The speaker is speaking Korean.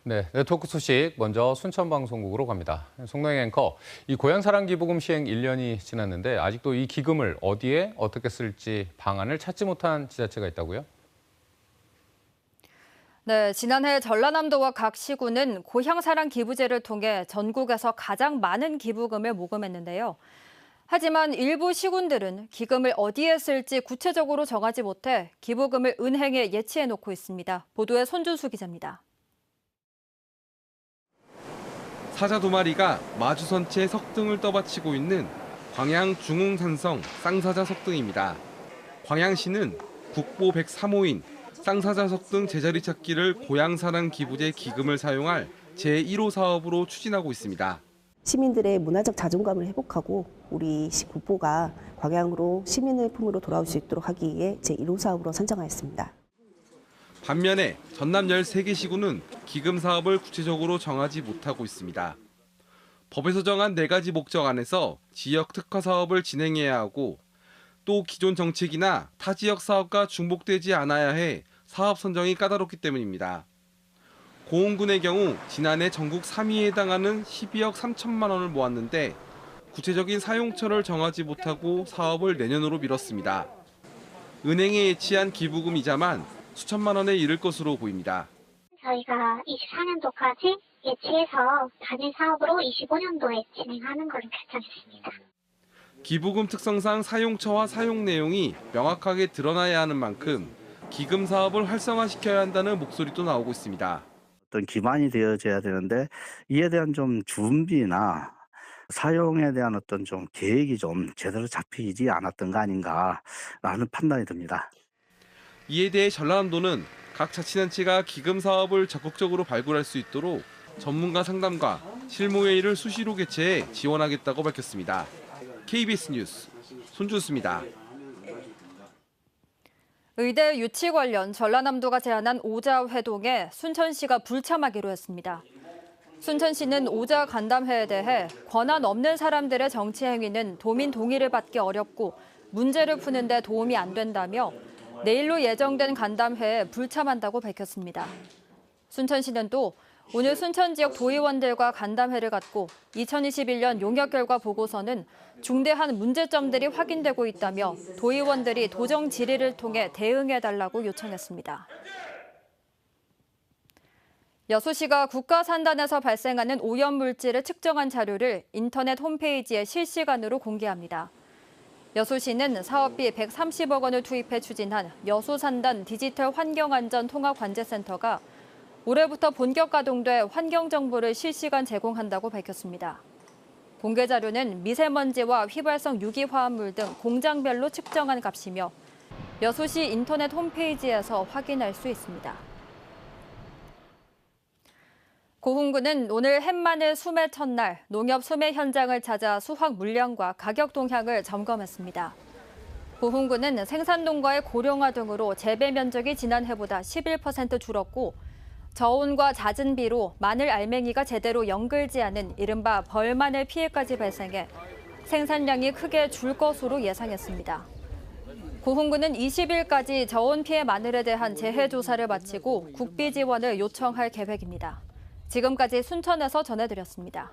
네, 네트워크 소식 먼저 순천방송국으로 갑니다. 송명희 앵커, 이 고향사랑 기부금 시행 1년이 지났는데 아직도 이 기금을 어디에 어떻게 쓸지 방안을 찾지 못한 지자체가 있다고요? 네, 지난해 전라남도와 각 시군은 고향사랑 기부제를 통해 전국에서 가장 많은 기부금을 모금했는데요. 하지만 일부 시군들은 기금을 어디에 쓸지 구체적으로 정하지 못해 기부금을 은행에 예치해 놓고 있습니다. 보도에 손준수 기자입니다. 사자 두 마리가 마주선체 석등을 떠받치고 있는 광양 중흥산성 쌍사자 석등입니다. 광양시는 국보 103호인 쌍사자 석등 제자리 찾기를 고향사랑 기부제 기금을 사용할 제1호 사업으로 추진하고 있습니다. 시민들의 문화적 자존감을 회복하고 우리 시 국보가 광양으로 시민의 품으로 돌아올 수 있도록 하기 위해 제1호 사업으로 선정하였습니다. 반면에 전남 13개 시군은 기금 사업을 구체적으로 정하지 못하고 있습니다. 법에서 정한 4가지 목적 안에서 지역 특화 사업을 진행해야 하고 또 기존 정책이나 타 지역 사업과 중복되지 않아야 해 사업 선정이 까다롭기 때문입니다. 고흥군의 경우 지난해 전국 3위에 해당하는 12억 3천만 원을 모았는데 구체적인 사용처를 정하지 못하고 사업을 내년으로 미뤘습니다. 은행에 예치한 기부금 이자만 수천만 원에 이를 것으로 보입니다. 저희가 24년도까지 예치해서 단일 사업으로 25년도에 진행하는 걸로 결정했습니다. 기부금 특성상 사용처와 사용 내용이 명확하게 드러나야 하는 만큼 기금 사업을 활성화시켜야 한다는 목소리도 나오고 있습니다. 어떤 기반이 되어져야 되는데 이에 대한 좀 준비나 사용에 대한 어떤 좀 계획이 좀 제대로 잡히지 않았던 거 아닌가라는 판단이 듭니다. 이에 대해 전라남도는 각 자치단체가 기금 사업을 적극적으로 발굴할 수 있도록 전문가 상담과 실무회의를 수시로 개최해 지원하겠다고 밝혔습니다. KBS 뉴스 손준수입니다. 의대 유치 관련 전라남도가 제안한 오자 회동에 순천시가 불참하기로 했습니다. 순천시는 오자 간담회에 대해 권한 없는 사람들의 정치 행위는 도민 동의를 받기 어렵고 문제를 푸는 데 도움이 안 된다며 내일로 예정된 간담회에 불참한다고 밝혔습니다. 순천시는 또 오늘 순천 지역 도의원들과 간담회를 갖고 2021년 용역 결과 보고서는 중대한 문제점들이 확인되고 있다며 도의원들이 도정 질의를 통해 대응해달라고 요청했습니다. 여수시가 국가산단에서 발생하는 오염물질을 측정한 자료를 인터넷 홈페이지에 실시간으로 공개합니다. 여수시는 사업비 130억 원을 투입해 추진한 여수산단 디지털 환경안전통합관제센터가 올해부터 본격 가동돼 환경정보를 실시간 제공한다고 밝혔습니다. 공개 자료는 미세먼지와 휘발성 유기화합물 등 공장별로 측정한 값이며 여수시 인터넷 홈페이지에서 확인할 수 있습니다. 고흥군은 오늘 햇마늘 수매 첫날 농협 수매 현장을 찾아 수확 물량과 가격 동향을 점검했습니다. 고흥군은 생산농가의 고령화 등으로 재배 면적이 지난해보다 11% 줄었고 저온과 잦은 비로 마늘 알맹이가 제대로 연글지 않은 이른바 벌마늘 피해까지 발생해 생산량이 크게 줄 것으로 예상했습니다. 고흥군은 20일까지 저온 피해 마늘에 대한 재해 조사를 마치고 국비 지원을 요청할 계획입니다. 지금까지 순천에서 전해드렸습니다.